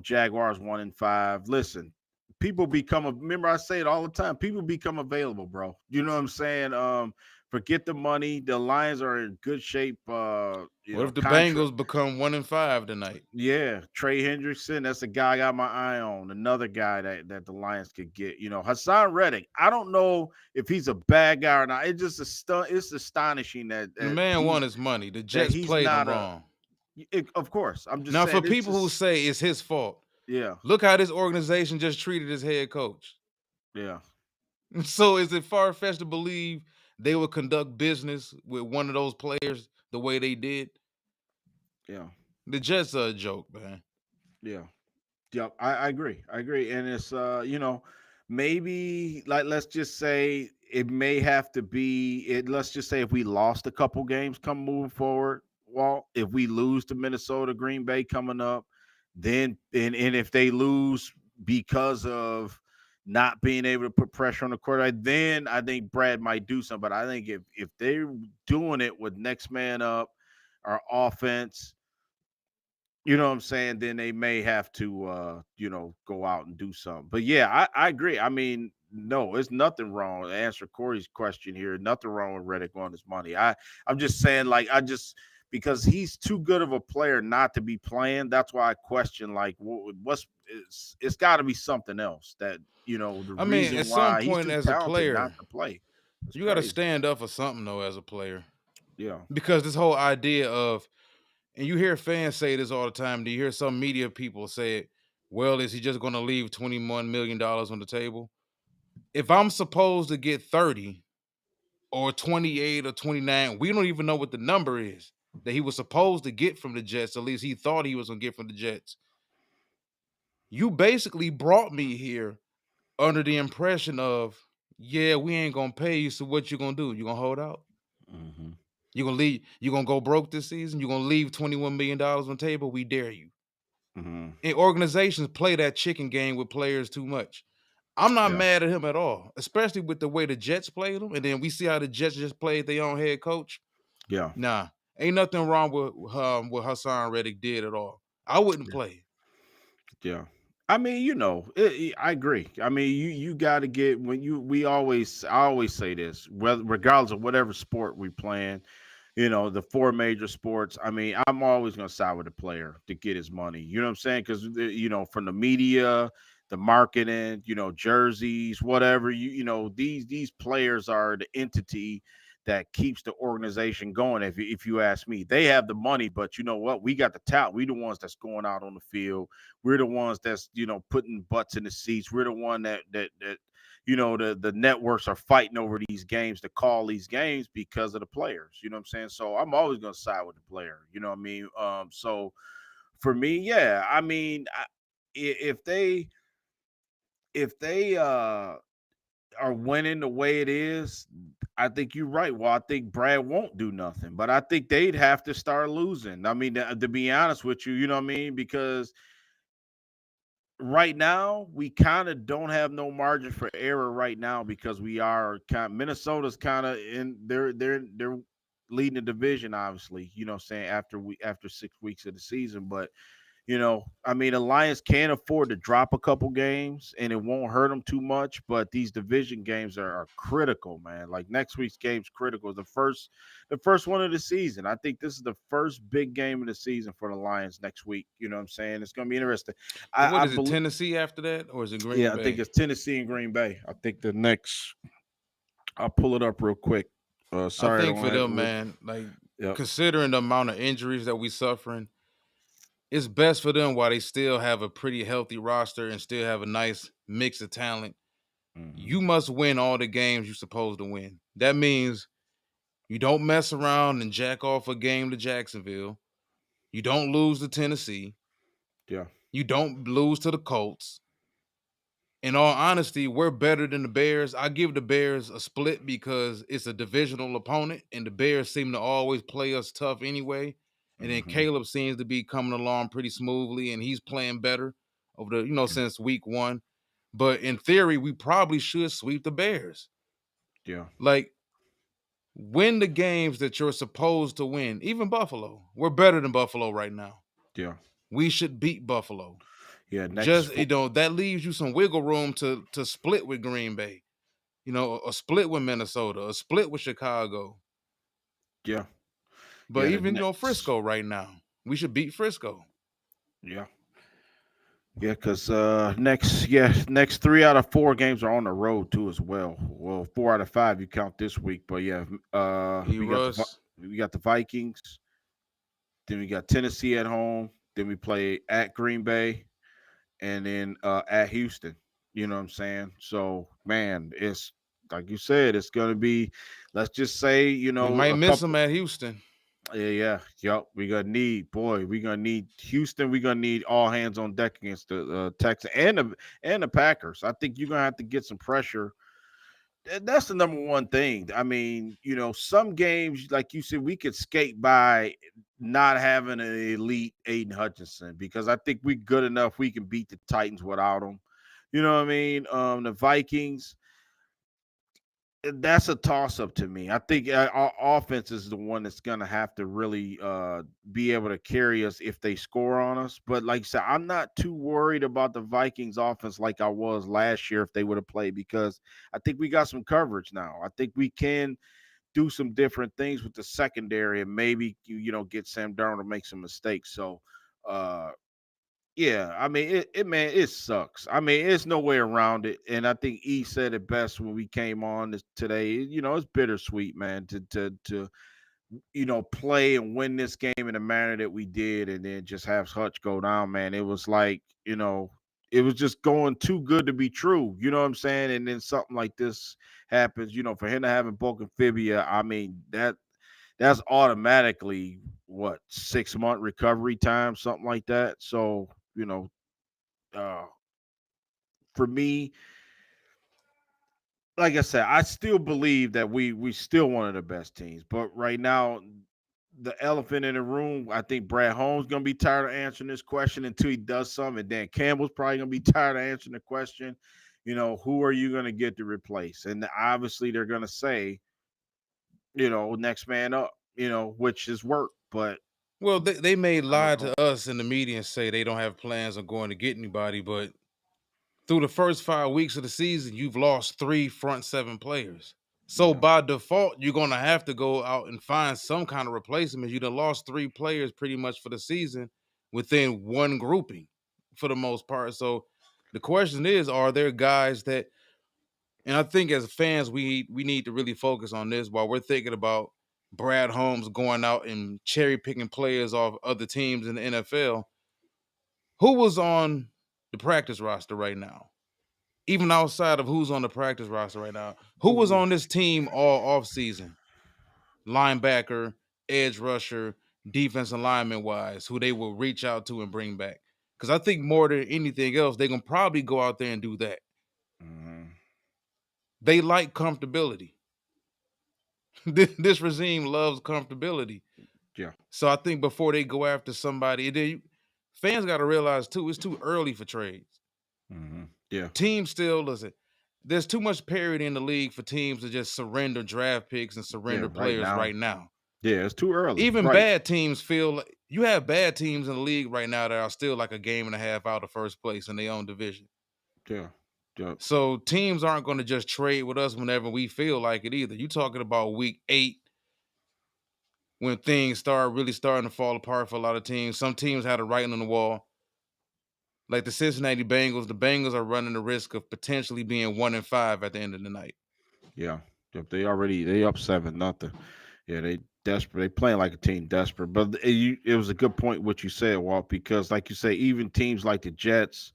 Jaguars 1-5. Listen, people become remember I say it all the time. People become available, bro. You know what I'm saying? Forget the money. The Lions are in good shape. What if the Contract. Bengals become 1-5 tonight? Yeah, Trey Hendrickson. That's a guy I got my eye on. Another guy that the Lions could get. Hassan Reddick. I don't know if he's a bad guy or not. It's just it's astonishing that The that man won he's his money. The that Jets he's played him not wrong. of course. I'm just Now, for saying it's people who just say it's his fault, yeah, look how this organization just treated his head coach. yeah, So is it far fetched to believe they would conduct business with one of those players the way they did? yeah, The Jets are a joke, man. yeah. Yep, I agree. I agree. And it's maybe like let's just say it may have to be it. Let's just say if we lost a couple games come moving forward, well, if we lose to Minnesota, Green Bay coming up, then and if they lose because of not being able to put pressure on the quarterback, then I think Brad might do something. But I think if they're doing it with next man up, our offense, you know what I'm saying, then they may have to go out and do something. But yeah, I agree. I mean, no, there's nothing wrong. To answer Corey's question here, nothing wrong with Reddick on his money. I'm just saying, like, because he's too good of a player not to be playing. That's why I question, like, it's got to be something else that the I mean, at reason some why he's point too as a talented not player, to play. It's you got to crazy. stand up for something, though, as a player. Yeah. Because this whole idea of, and you hear fans say this all the time, do you hear some media people say it, well, is he just going to leave $21 million on the table? If I'm supposed to get 30 or 28 or 29, we don't even know what the number is that he was supposed to get from the Jets. At least he thought he was going to get from the Jets. You basically brought me here under the impression of, yeah, we ain't gonna pay you. So what you gonna do? You gonna hold out? Hmm. You gonna leave? You gonna go broke this season? You gonna leave $21 million on the table? We dare you. Hmm. And organizations play that chicken game with players too much. I'm not Yeah. mad at him at all, especially with the way the Jets played him. And then we see how the Jets just played their own head coach. Yeah. Nah, ain't nothing wrong with what Hassan Reddick did at all. I wouldn't play. Yeah. I mean, I agree. I mean, you got to get when you I always say this, whether regardless of whatever sport we playing, the four major sports. I mean, I'm always going to side with the player to get his money. You know what I'm saying? Cuz from the media, the marketing, jerseys, whatever, these players are the entity that keeps the organization going. If you ask me, they have the money, but you know what? We got the talent. We the ones that's going out on the field. We're the ones that's putting butts in the seats. We're the one that the networks are fighting over these games to call these games because of the players. You know what I'm saying? So I'm always gonna side with the player. You know what I mean? So for me, yeah. I mean, if they are winning the way it is, I think you're right. Well, I think Brad won't do nothing, but I think they'd have to start losing. I mean, to be honest with you, you know what I mean? Because right now we kind of don't have no margin for error right now because we are Minnesota's kind of in they're leading the division, obviously, what I'm saying, after 6 weeks of the season. But I mean, the Lions can afford to drop a couple games and it won't hurt them too much. But these division games are critical, man. Like next week's game's critical. The first one of the season. I think this is the first big game of the season for the Lions next week. You know what I'm saying? It's gonna be interesting. And what I is it, believe. Tennessee after that, or is it Yeah, Green I think Bay? it's Tennessee and Green Bay. I think the next. I'll pull it up real quick. I Sorry, I think don't for have it them, with. man, like Yep. considering the amount of injuries that we suffering, it's best for them while they still have a pretty healthy roster and still have a nice mix of talent. Hmm. You must win all the games you're supposed to win. That means you don't mess around and jack off a game to Jacksonville. You don't lose to Tennessee. Yeah. You don't lose to the Colts. In all honesty, we're better than the Bears. I give the Bears a split because it's a divisional opponent, and the Bears seem to always play us tough anyway. And then Hmm. Caleb seems to be coming along pretty smoothly, and he's playing better over the Yeah. since week one. But in theory, we probably should sweep the Bears. Yeah. Like, win the games that you're supposed to win. Even Buffalo, we're better than Buffalo right now. Yeah. We should beat Buffalo. Yeah. Next. Just that leaves you some wiggle room to split with Green Bay. A split with Minnesota, a split with Chicago. Yeah. But Yeah. The even next. Frisco right now, we should beat Frisco. Yeah. Yeah, because next 3 out of 4 games are on the road too as well. Well, 4 out of 5 you count this week, but yeah, E Russ, we got the Vikings, then we got Tennessee at home, then we play at Green Bay, and then at Houston. You know what I'm saying? So man, it's like you said, it's gonna be, let's just say, we might a miss them couple. at Houston. Yeah, yeah, yep. We're gonna need Houston. We're gonna need all hands on deck against the Texans and the Packers. I think you're gonna have to get some pressure. That's the number one thing. I mean, some games, like you said, we could skate by not having an elite Aiden Hutchinson because I think we're good enough. We can beat the Titans without him. You know what I mean? The Vikings, that's a toss up to me. I think our offense is the one that's going to have to really be able to carry us if they score on us. But like I said, I'm not too worried about the Vikings offense like I was last year if they would have played because I think we got some coverage now. I think we can do some different things with the secondary and maybe get Sam Darnold to make some mistakes. So uh yeah, I mean man, it sucks. I mean, it's no way around it. And I think E said it best when we came on today. It's bittersweet, man, to play and win this game in the manner that we did, and then just have Hutch go down, man. It was like, it was just going too good to be true. You know what I'm saying? And then something like this happens. For him to have a broken fibia, I mean that's automatically what 6 month recovery time, something like that. So you know, uh, for me. like I said, I still believe that we still one of the best teams. But right now, the elephant in the room, I think Brad Holmes gonna be tired of answering this question until he does something. And Dan Campbell's probably gonna be tired of answering the question. Who are you gonna get to replace? And obviously they're gonna say, next man up, which is work. But Well, they may I don't lie know. to us in the media and say they don't have plans on going to get anybody, but through the first 5 weeks of the season, you've lost 3 front 7 players. So Yeah. by default, you're gonna have to go out and find some kind of replacement. You done lost 3 players pretty much for the season within one grouping for the most part. So the question is, are there guys that, and I think as fans, we need to really focus on this while we're thinking about Brad Holmes going out and cherry picking players off other teams in the NFL. Who was on the practice roster right now? Even outside of who's on the practice roster right now, who was Who? on this team all off season? Linebacker, edge rusher, defensive lineman wise, who they will reach out to and bring back. Because I think more than anything else, they're gonna probably go out there and do that. Mhm. They like comfortability. This regime loves comfortability. Yeah. So I think before they go after somebody, fans got to realize too, it's too early for trades. Yeah. Teams still listen. There's too much parity in the league for teams to just surrender draft picks and Yeah. surrender Right players now. right now. Yeah, it's too early. Even Right. bad teams feel like you have bad teams in the league right now that are still like a game and a half out of first place in their own division. Yeah. Yeah. So teams aren't going to just trade with us whenever we feel like it either. You talking about week 8 when things start really starting to fall apart for a lot of teams. Some teams had a writing on the wall. Like the Cincinnati Bengals, the Bengals are running the risk of potentially being 1-5 at the end of the night. Yeah. Yep. They up 7-0. Yeah, they desperate. They playing like a team desperate. But it was a good point what you said, Walt, because like you say, even teams like the Jets,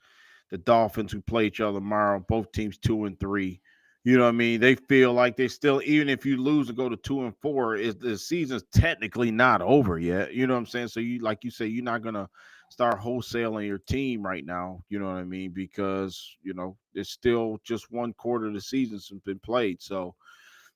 the Dolphins who play each other tomorrow, both teams 2-3. You know what I mean? They feel like they still, even if you lose and go to 2-4, is the season's technically not over yet. You know what I'm saying? So you like you say, you're not gonna start wholesaling your team right now. You know what I mean? Because it's still just one quarter of the season's been played. So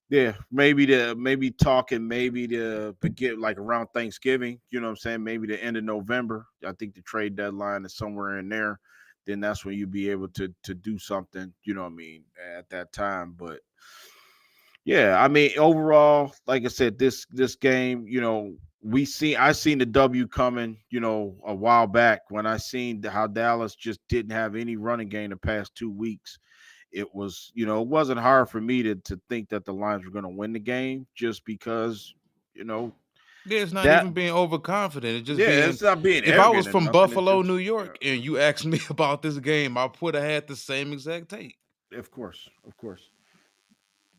yeah, maybe talking maybe to begin like around Thanksgiving, you know what I'm saying? Maybe the end of November. I think the trade deadline is somewhere in there. Then that's when you'll be able to do something, you know what I mean, at that time. But yeah, I mean, overall, like I said, this game, I seen the W coming, a while back when I seen how Dallas just didn't have any running game the past 2 weeks. It wasn't hard for me to think that the Lions were going to win the game just because, you know, Yeah, it's not that even being overconfident. It's just yeah, being. it's not being If I arrogant was or from nothing. It's Buffalo, just New York, and you asked me about this game, I would have had the same exact take. of course, of course.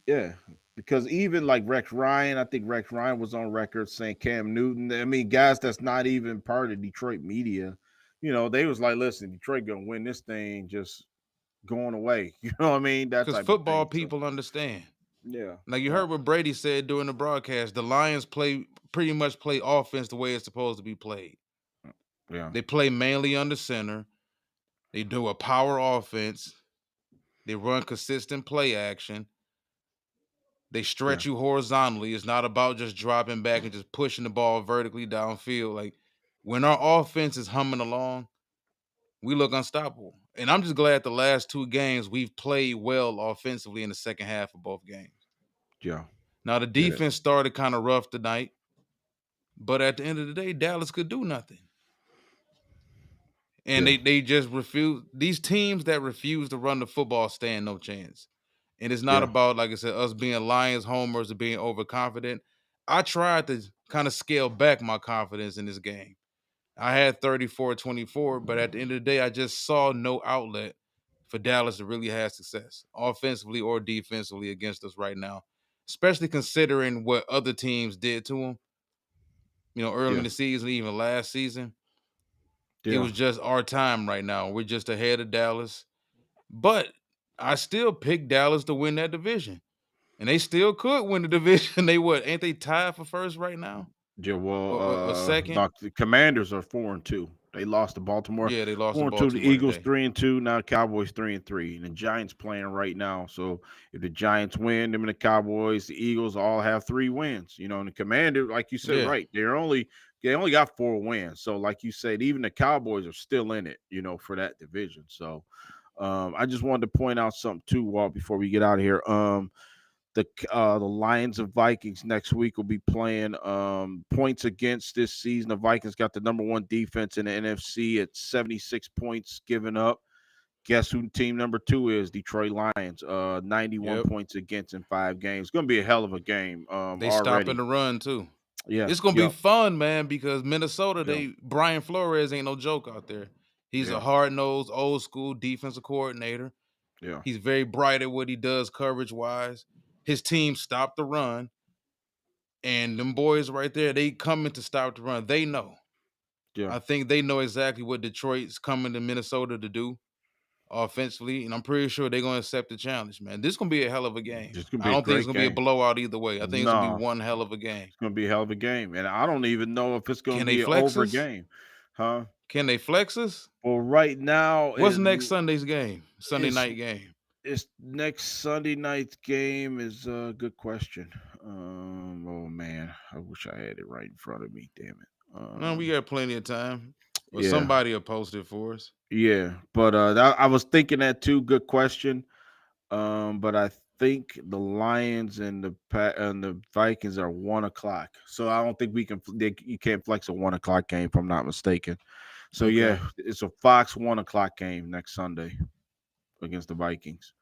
Yeah. Because even like Rex Ryan, I think Rex Ryan was on record saying Cam Newton. I mean, guys that's not even part of Detroit media, they was like, listen, Detroit gonna win this thing just going away. You know what I mean? That Because type of football thing. So people understand. yeah. Like you Yeah. heard what Brady said during the broadcast, the Lions pretty much play offense the way it's supposed to be played. Yeah. They play mainly under center. They do a power offense. They run consistent play action. They Yeah. stretch you horizontally. It's not about just dropping back and just pushing the ball vertically downfield. Like when our offense is humming along, we look unstoppable. And I'm just glad the last 2 games we've played well offensively in the second half of both games. Yeah. Now the Yeah. defense started kind of rough tonight, but at the end of the day, Dallas could do nothing. And Yeah. they just refuse. These teams that refuse to run the football stand no chance. And it's not Yeah. about, like I said, us being Lions homers or being overconfident. I tried to kind of scale back my confidence in this game. I had 34-24, but at the end of the day, I just saw no outlet for Dallas to really have success, offensively or defensively, against us right now, especially considering what other teams did to them, early in Yeah. the season, even last season. It Yeah. was just our time right now. We're just ahead of Dallas. But I still picked Dallas to win that division. And they still could win the division. They what? Ain't they tied for first right now? Yeah. Well, Or second? the Commanders are 4-2. They lost to Baltimore Yeah, they lost to 4-2. The Baltimore Eagles today. 3-2. Now Cowboys 3-3. And the Giants playing right now. So if the Giants win, them and the Cowboys, the Eagles all have 3 wins. And the Commander, like you said, Yeah. right? They only got 4 wins. So like you said, even the Cowboys are still in it. For that division. So I just wanted to point out something too, Walt, before we get out of here. The Lions and Vikings next week will be playing points against this season. The Vikings got the number 1 defense in the NFC at 76 points given up. Guess who team number 2 is? Detroit Lions. 91 Yep. points against in 5 games. It's gonna be a hell of a game They stopping already. the run too. Yeah. It's gonna be Yep. fun, man, because Minnesota, Yep. Brian Flores ain't no joke out there. He's a Yeah. hard-nosed, old school defensive coordinator. Yeah. He's very bright at what he does coverage wise. His team stopped the run, and them boys right there, they coming to stop the run. They know. Yeah. I think they know exactly what Detroit's coming to Minnesota to do offensively, and I'm pretty sure they're gonna accept the challenge, man. This is gonna be a hell of a game. It's gonna I be a don't think it's great gonna be a game. blowout either way. I think it's gonna be No, one hell of a game. it's gonna be a hell of a game. And I don't even know if it's gonna Can they be an flex over us? game. Huh? Can they flex us? Well, right now What's next Sunday's game? Sunday it's night game. It's next Sunday night's game is a good question. Oh man, I wish I had it right in front of me. Damn it. No, we got plenty of time. Or Yeah, somebody will post it for us. yeah. But I was thinking that too. Good question. But I think the Lions and the Vikings are 1 o'clock. So I don't think you can't flex a 1 o'clock game if I'm not mistaken. So Okay. yeah, it's a Fox 1 o'clock game next Sunday against the Vikings.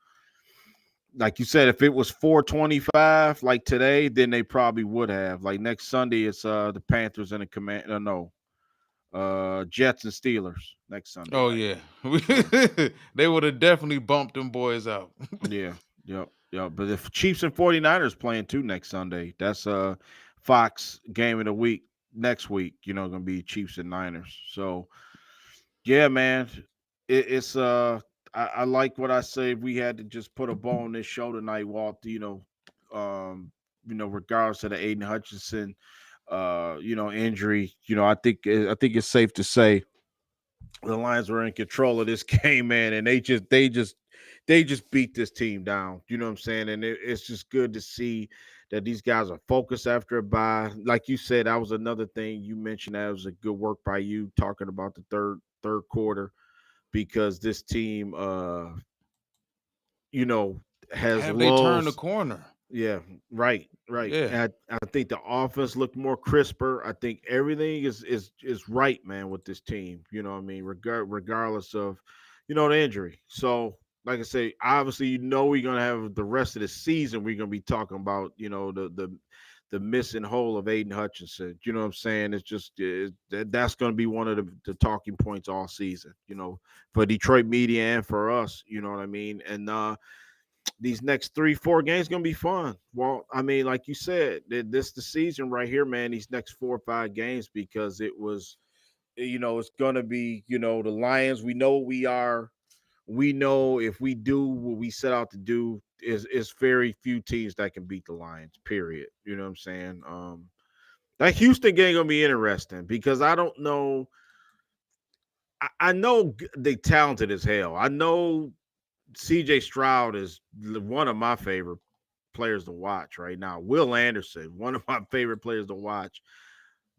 Like you said, if it was 4:25 like today, then they probably would have. Like next Sunday, it's the Panthers and the command. No, Jets and Steelers next Sunday Oh night. yeah. So They would have definitely bumped them boys out. yeah, yep, yep. But if Chiefs and 49ers playing too next Sunday, that's Fox game of the week next week. Gonna be Chiefs and Niners. So yeah, man, it's I like what I say. We had to just put a bow on this show tonight, Walt. Regardless of the Aiden Hutchinson, injury. I think it's safe to say the Lions were in control of this game, man, and they just beat this team down. You know what I'm saying? And it's just good to see that these guys are focused after a bye. Like you said, that was another thing you mentioned. That was a good work by you talking about the third quarter because this team, you know, has Have they turned the lulls. corner? Yeah, right, right. Yeah. And I think the offense looked more crisper. I think everything is right, man, with this team. You know what I mean? Regardless of, the injury. So, like I say, obviously, we're gonna have the rest of the season. We're gonna be talking about, the missing hole of Aiden Hutchinson. You know what I'm saying? It's just that's gonna be one of the talking points all season. For Detroit media and for us. You know what I mean? And these next 3-4 games gonna be fun. Well, I mean, like you said, this the season right here, man. These next 4 or 5 games because it was, it's gonna be, the Lions. We know we are. We know if we do what we set out to do, is very few teams that can beat the Lions. Period. You know what I'm saying? That Houston game gonna be interesting because I don't know. I know they talented as hell. I know CJ Stroud is one of my favorite players to watch right now. Will Anderson, one of my favorite players to watch.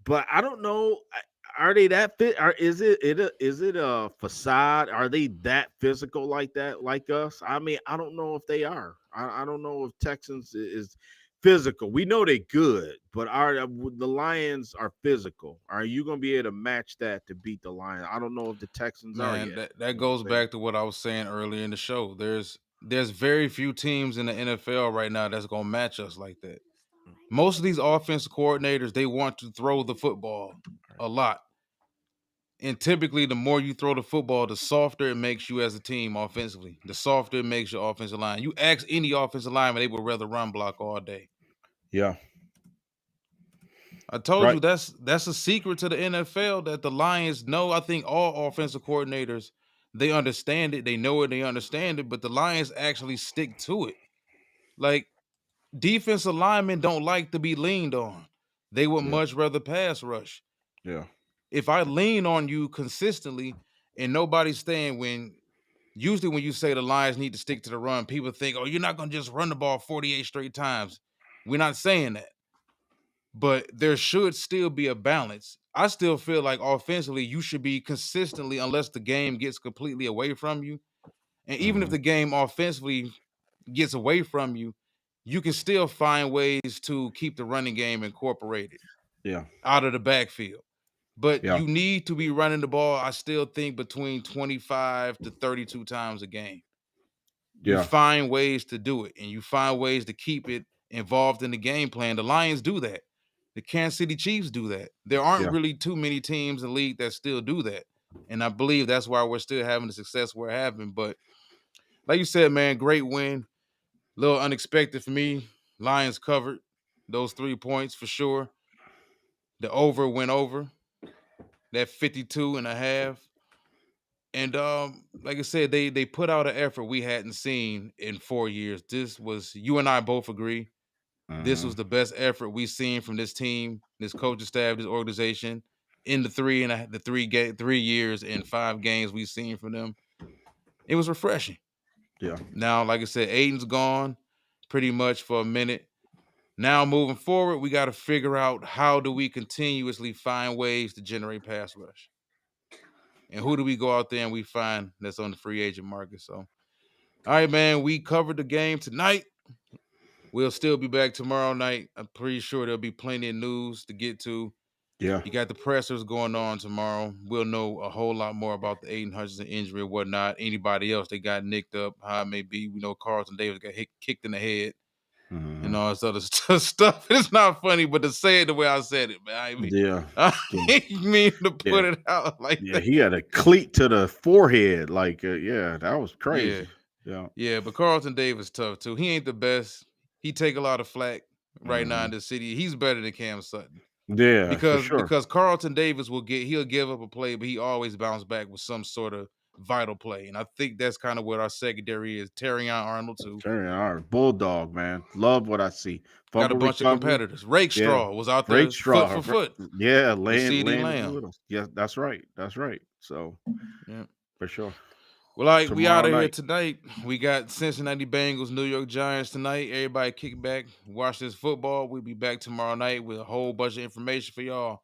But I don't know. Are they that fit? Is it a facade? Are they that physical like that, like us? I mean, I don't know if they are. I don't know if Texans is physical. We know they're good, but are the Lions are physical? Are you going to be able to match that to beat the Lions? I don't know if the Texans are Man, yet. that You know what goes I'm saying? back to what I was saying earlier in the show. There's very few teams in the NFL right now that's gonna match us like that. Most of these offensive coordinators, they want to throw the football a lot. And typically, the more you throw the football, the softer it makes you as a team offensively. The softer it makes your offensive line. You ask any offensive lineman, they would rather run block all day. Yeah. I told you Right. that's a secret to the NFL that the Lions know. I think all offensive coordinators, they understand it, they know it, they understand it, but the Lions actually stick to it. Like defensive linemen don't like to be leaned on. They would Yeah. much rather pass rush. Yeah. if I lean on you consistently and nobody's staying when usually when you say the Lions need to stick to the run, people think, oh, you're not going to just run the ball 48 straight times. We're not saying that, but there should still be a balance. I still feel like offensively, you should be consistently, unless the game gets completely away from you. And even if Mhm. the game offensively gets away from you, you can still find ways to keep the running game incorporated Yeah. out of the backfield. But Yeah. you need to be running the ball, I still think, between 25 to 32 times a game. You Yeah. find ways to do it, and you find ways to keep it involved in the game plan. The Lions do that. The Kansas City Chiefs do that. There aren't Yeah. really too many teams in the league that still do that. And I believe that's why we're still having the success we're having. But like you said, man, great win. A little unexpected for me. Lions covered those 3 points for sure. The over went over that 52 and a half. And like I said, they put out an effort we hadn't seen in 4 years. This was, you and I both agree, this was Mhm. the best effort we've seen from this team, this coaching staff, this organization in the 3 years and 5 games we've seen from them. It was refreshing. Yeah. Now, like I said, Aiden's gone pretty much for a minute. Now moving forward, we got to figure out how do we continuously find ways to generate pass rush. And who do we go out there and we find that's on the free agent market? So, all right, man, we covered the game tonight. We'll still be back tomorrow night. I'm pretty sure there'll be plenty of news to get to. Yeah. You got the pressers going on tomorrow. We'll know a whole lot more about the Aiden Hutchinson injury or whatnot. Anybody else that got nicked up, how it may be. We know Carlton Davis got kicked in the head and Mhm. all this other stuff. It's not funny, but to say it the way I said it, man, Yeah. I Yeah. didn't mean to Yeah. put it out like Yeah. that. He had a cleat to the forehead. Like, yeah, that was Yeah. crazy. Yeah. Yeah, but Carlton Davis tough too. He ain't the best. He take a lot of flack right now in Mhm. the city. He's better than Cam Sutton Yeah, for because sure. because Carlton Davis he'll give up a play, but he always bounce back with some sort of vital play. And I think that's kind of what our secondary is. Terrion Arnold too. Very hard. Bulldog, man. Love what I see. Got a Fumble bunch of recovery. competitors. Rake Yeah. Straw was out Great there foot straw. for foot Yeah, with land CD landed Lamb. with us. Yeah, that's right. That's right. So Yeah. for sure. Well, all right, we out Tomorrow of here night. tonight. We got Cincinnati Bengals, New York Giants tonight. Everybody kick back, watch this football. We'll be back tomorrow night with a whole bunch of information for y'all.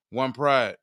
One Pride.